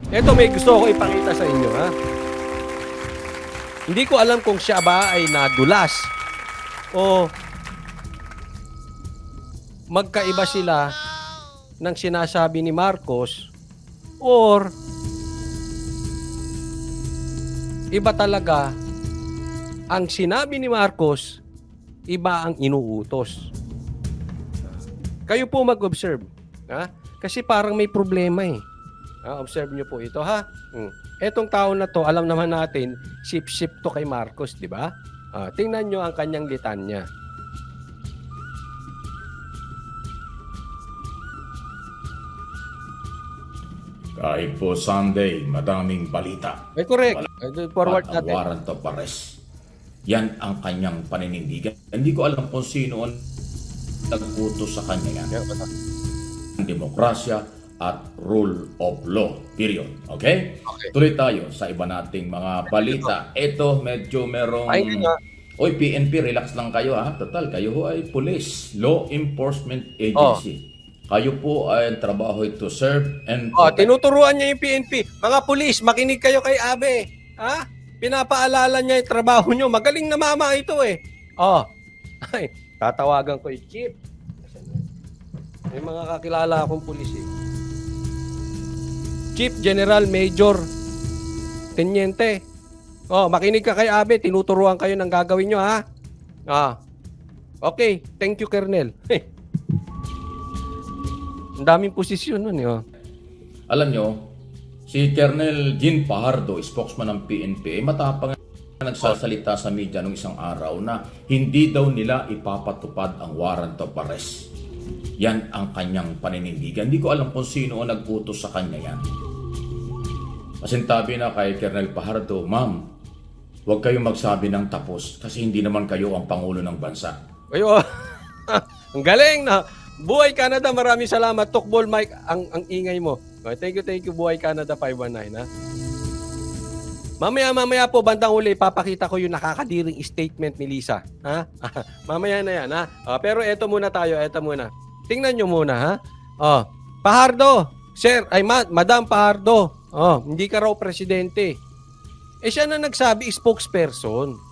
Ito may gusto ko ipakita sa inyo, ha? Hindi ko alam kung siya ba ay nadulas o magkaiba sila ng sinasabi ni Marcos or iba talaga ang sinabi ni Marcos, iba ang inuutos. Kayo po mag-observe, ha? Kasi parang may problema eh. Observe nyo po ito, ha? Etong tao na to, alam naman natin, ship to kay Marcos, di ba? Tingnan nyo ang kanyang litanya. Kahit po Sunday, madaming balita. Ay, correct. Forward At ang natin. warrant of arrest. Yan ang kanyang paninindigan. Hindi ko alam kung sino ang nag-utos sa kanya yan. Demokrasya at rule of law. Period. Okay? Tuloy tayo sa iba nating mga balita. Ito, medyo merong... Oy, PNP, relax lang kayo ha. Total, kayo ho ay police, law enforcement agency. Kayo po ay trabaho to serve and protect. Tinuturuan niya yung PNP. Mga pulis, makinig kayo kay Abe. Ha? Pinapaalala niya yung trabaho niyo. Magaling na mama ito eh. Ay, tatawagan ko yung chief. May mga kakilala akong pulis eh. Chief, General, Major, Teniente. Makinig ka kay Abe. Tinuturuan kayo ng gagawin nyo, ha? Okay. Thank you, Colonel. Ang daming posisyon nun, eh. Alam nyo, si Colonel Jean Fajardo, spokesman ng PNP, matapang na nagsasalita sa media nung isang araw na hindi daw nila ipapatupad ang warrant of arrest. Yan ang kanyang paninindigan. Hindi ko alam kung sino ang nag-utos sa kanya yan. Masintabi na kay Colonel Fajardo, Ma'am, huwag kayong magsabi ng tapos kasi hindi naman kayo ang Pangulo ng Bansa. Ayo, ang galing na. Buhay Canada, maraming salamat. Tukbol Mike, ang ingay mo. Thank you, Buhay Canada 519, ha? Mamaya po, bandang uli, papakita ko yung nakakadiring statement ni Lisa. Ha? Mamaya na yan, ha? Pero eto muna tayo, eto muna. Tingnan nyo muna, ha? Fajardo, sir, Madam Fajardo, hindi ka raw presidente. Siya na nagsabi, spokesperson.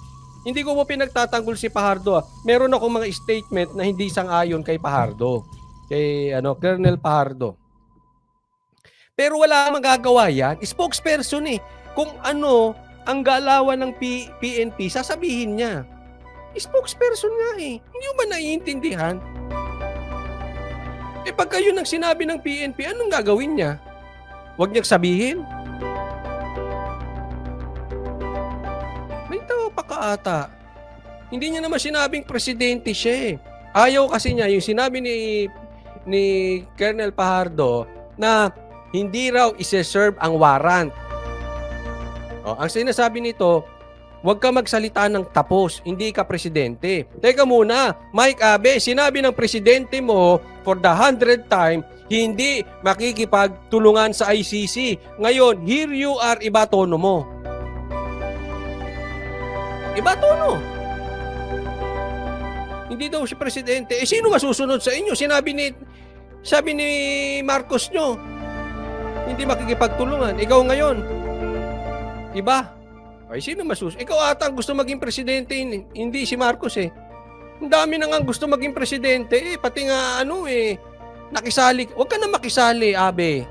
Hindi ko mo pinagtatanggol si Fajardo. Meron akong mga statement na hindi sang-ayon kay Fajardo. Kay Colonel Fajardo. Pero wala magagawa yan. Spokesperson eh. Kung ano ang galawan ng PNP, sasabihin niya. Spokesperson nga eh. Hindi mo ba naiintindihan? Pagka yun ang sinabi ng PNP, anong gagawin niya? Huwag niyang sabihin. May tao pa kaata. Hindi niya naman sinabing presidente siya eh. Ayaw kasi niya yung sinabi ni Colonel Fajardo na hindi raw ise-serve ang warrant. Ang sinasabi nito, huwag ka magsalita ng tapos, hindi ka presidente. Teka muna, Mike Abe, sinabi ng presidente mo for the 100th time, hindi makikipagtulungan sa ICC. Ngayon, here you are, iba tono mo. Iba tono. Hindi daw si presidente. Sino masusunod sa inyo? Sabi ni Marcos nyo, hindi makikipagtulungan. Ikaw ngayon, iba. Sino masusunod? Ikaw ata gusto maging presidente, hindi si Marcos eh. Ang dami na nga gusto maging presidente pati nga nakisali. Huwag ka na makisali, Abe.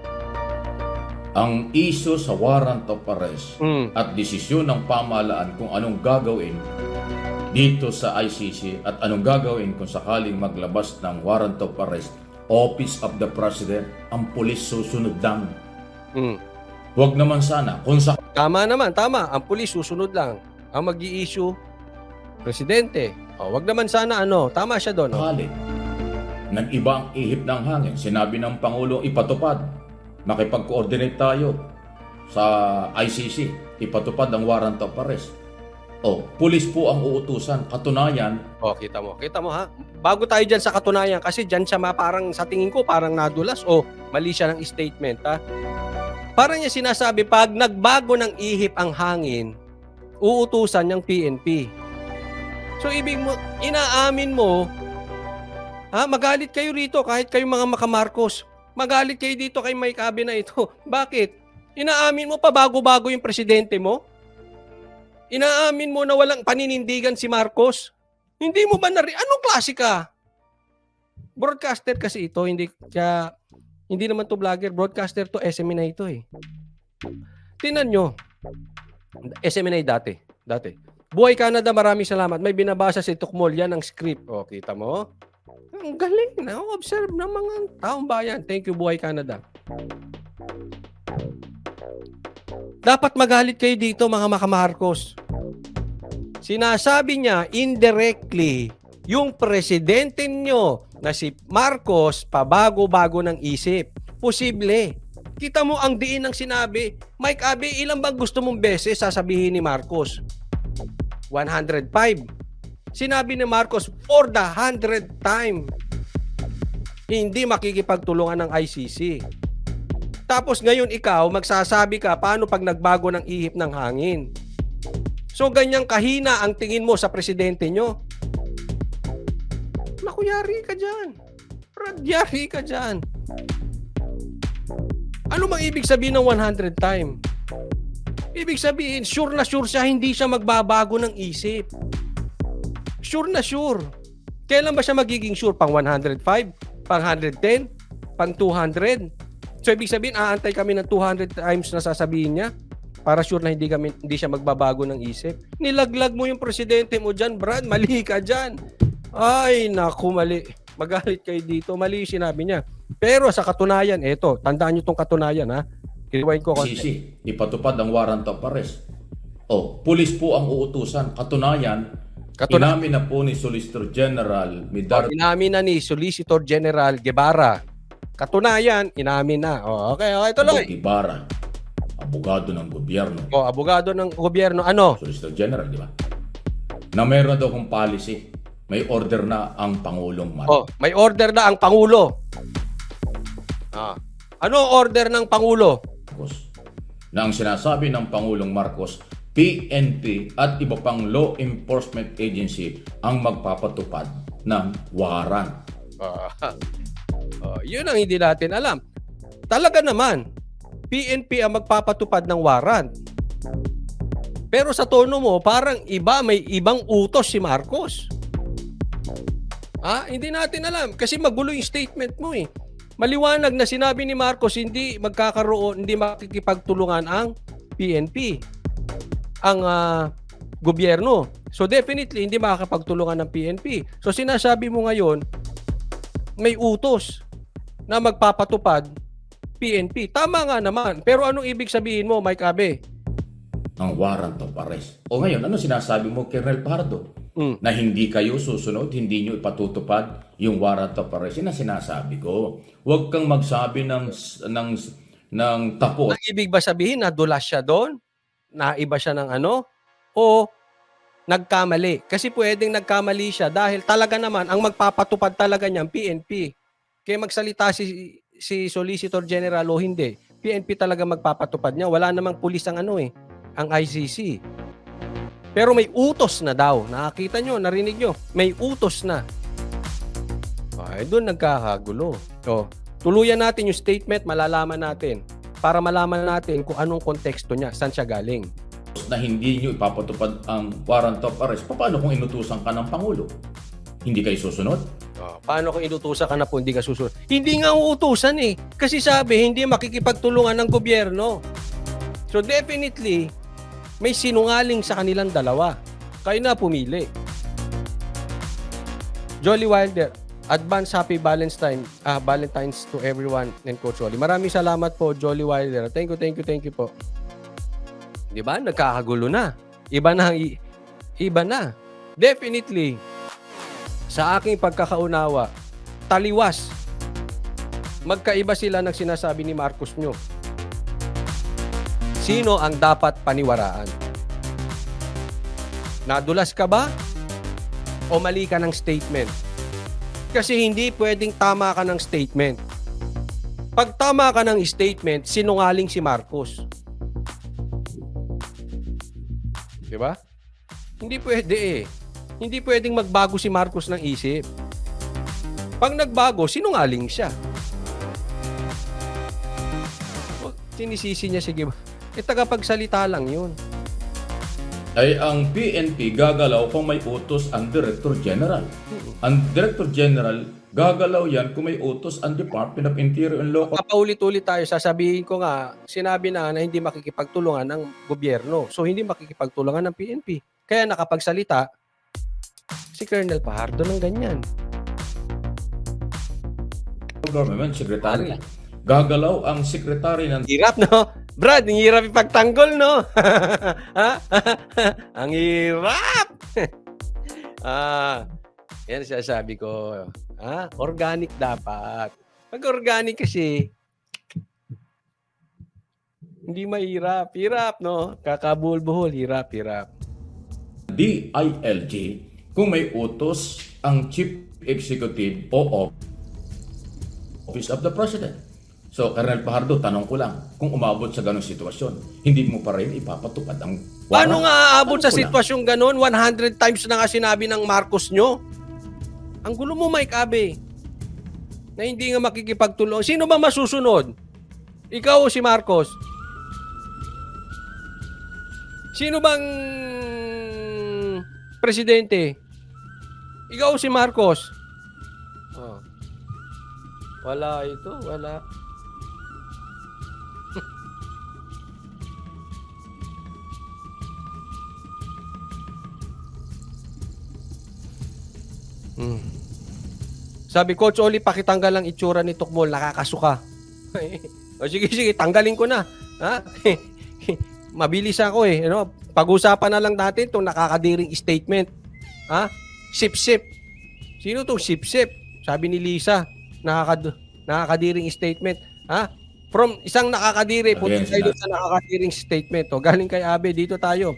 Ang issue sa warrant of arrest at desisyon ng pamahalaan kung anong gagawin dito sa ICC at anong gagawin kung sakaling maglabas ng warrant of arrest, Office of the President, ang pulis susunod lang. Huwag naman sana. Tama naman, tama. Ang pulis susunod lang. Ang mag-i-issue, presidente. Huwag naman sana tama siya doon. Halit ng iba ang ihip ng hangin. Sinabi ng Pangulo ipatupad. Makipag-coordinate tayo sa ICC. Ipatupad ang warrant of arrest. Pulis po ang uutusan. Katunayan. Kita mo ha. Bago tayo dyan sa katunayan, kasi dyan siya parang sa tingin ko parang nadulas o mali siya ng statement ha. Parang niya sinasabi, pag nagbago ng ihip ang hangin, uutusan ng PNP. So ibig mo, inaamin mo, magalit kayo rito kahit kayong mga makamarcos. Magalit kayo dito kay Mike Abe na ito. Bakit? Inaamin mo pa bago-bago yung presidente mo? Inaamin mo na walang paninindigan si Marcos? Hindi mo ba anong klase ka? Broadcaster kasi ito, hindi naman to vlogger, broadcaster to, SMNA ito eh. Tingnan nyo, SMNA dati. Buhay Canada, maraming salamat. May binabasa si Tukmol, yan ang script. O, kita mo? Ang galing na, observe ng mga taong bayan. Thank you, Buhay Canada. Dapat magalit kayo dito, mga makamarcos. Sinasabi niya indirectly, yung presidente nyo na si Marcos pabago-bago ng isip. Posible. Kita mo ang diin ng sinabi. Mike Abe, ilang bang gusto mong beses sasabihin ni Marcos? 105. Sinabi ni Marcos for the 100th time. Hindi makikipagtulungan ng ICC. Tapos ngayon ikaw, magsasabi ka paano pag nagbago ng ihip ng hangin. So ganyang kahina ang tingin mo sa presidente nyo. Naku, yari ka dyan. Brad, yari ka dyan. Ano mang ibig sabihin ng 100 time? Ibig sabihin, sure na sure siya, hindi siya magbabago ng isip. Sure na sure. Kailan ba siya magiging sure? Pang 105? Pang 110? Pang 200? So ibig sabihin, aantay kami ng 200 times na sasabihin niya para sure na hindi siya magbabago ng isip. Nilaglag mo yung presidente mo dyan, Brad. Mali ka dyan. Ay, naku, mali. Magalit kayo dito. Mali yung sinabi niya. Pero sa katunayan, eto, tandaan nyo tong katunayan, ha? Rewind ko konti. ICC, ipatupad ang warrant of arrest. Pulis po ang uutusan. Katunayan, inamin na po ni Solicitor General Medar. Inamin na ni Solicitor General Guevara. Katunayan, inamin na. Okay, tuloy. Guevara, abogado ng gobyerno. Abogado ng gobyerno, ano? Solicitor General, di ba? Na meron daw kong policy. May order na ang Pangulong Marcos. May order na ang Pangulo. Ano order ng Pangulo? Na ang sinasabi ng Pangulong Marcos, PNP at iba pang law enforcement agency ang magpapatupad ng warrant. Yun ang hindi natin alam. Talaga naman, PNP ang magpapatupad ng warrant. Pero sa tono mo, parang may ibang utos si Marcos. Hindi natin alam kasi magulo yung statement mo eh. Maliwanag na sinabi ni Marcos hindi makikipagtulungan ang PNP, ang gobyerno. So definitely hindi makakapagtulungan ng PNP. So sinasabi mo ngayon may utos na magpapatupad PNP. Tama nga naman. Pero anong ibig sabihin mo, Mike Abe? Ang warrant of arrest. O ngayon, ano sinasabi mo, Colonel Pardo? Na hindi kayo susunod, hindi nyo ipatutupad yung warrant of arrest. Yun ang sinasabi ko. Huwag kang magsabi ng tapos. Ang ibig ba sabihin na dulas siya doon? Naiba siya ng ano? O nagkamali? Kasi pwedeng nagkamali siya dahil talaga naman ang magpapatupad talaga niyang PNP. Kaya magsalita si Solicitor General o hindi, PNP talaga magpapatupad niya. Wala namang pulis ang ang ICC. Pero may utos na daw. Nakakita nyo, narinig nyo. May utos na. Doon nagkakagulo. So, tuluyan natin yung statement, malalaman natin. Para malaman natin kung anong konteksto niya, saan siya galing. Na hindi nyo ipapatupad ang warrant of arrest, paano kung inutusan ka ng Pangulo? Hindi kayo susunod? Paano kung inutusan ka na po hindi ka susunod? Hindi nga uutusan eh. Kasi sabi, hindi makikipagtulungan ng gobyerno. So definitely, may sinungaling sa kanilang dalawa. Kayo na pumili. Jolly Wilder, advance happy Valentine's to everyone and Coach Oli. Maraming salamat po, Jolly Wilder. Thank you po. Di ba? Nagkakagulo na. Iba na. Definitely, sa aking pagkakaunawa, taliwas. Magkaiba sila ng sinasabi ni Marcos nyo. Sino ang dapat paniwaraan? Nadulas ka ba? O mali ka ng statement? Kasi hindi pwedeng tama ka ng statement. Pag tama ka ng statement, sinungaling si Marcos. Diba? Hindi pwede eh. Hindi pwedeng magbago si Marcos ng isip. Pag nagbago, sinungaling siya. Sinisisi niya, sige. Tagapagsalita lang yun. Ay ang PNP gagalaw kung may utos ang Director General. Ang Director General gagalaw yan kung may utos ang Department of Interior and Local. Papaulit-ulit tayo, sasabihin ko nga, sinabi na hindi makikipagtulungan ng gobyerno. So, hindi makikipagtulungan ng PNP. Kaya nakapagsalita si Colonel Fajardo ng ganyan. Government Secretary. Gagalaw ang Secretary ng Hirap, no? Brad, ang hirap ipagtanggol, no? Ha? Ang hirap! Yan sasabi ko. Organic dapat. Pag organic kasi, hindi mahirap. Hirap, no? Kakabul-buhol, hirap. DILG kung may utos ang Chief Executive o Office of the President. So, Colonel Fajardo, tanong ko lang, kung umabot sa ganong sitwasyon, hindi mo pa rin ipapatupad ang warrant? Paano nga aabot sa Tanong ko lang. sitwasyong ganon? 100 times na nga sinabi ng Marcos nyo. Ang gulo mo, Mike Abe, na hindi nga makikipagtulong. Sino ba masusunod? Ikaw o si Marcos? Sino bang presidente? Ikaw o si Marcos? Oh. Wala ito, wala. Sabi, Coach Oli, pakitanggal ang itsura ni Tukmol, nakakasuka. O sige, tanggalin ko na. Ha? Mabilis ako eh. Ano? Pag-usapan na lang natin itong nakakadiring statement. Ha? Sip-sip. Sino itong sip-sip? Sabi ni Lisa, nakakadiring statement. Ha? From isang nakakadiri, punta tayo sa nakakadiring statement. O, galing kay Abe, dito tayo.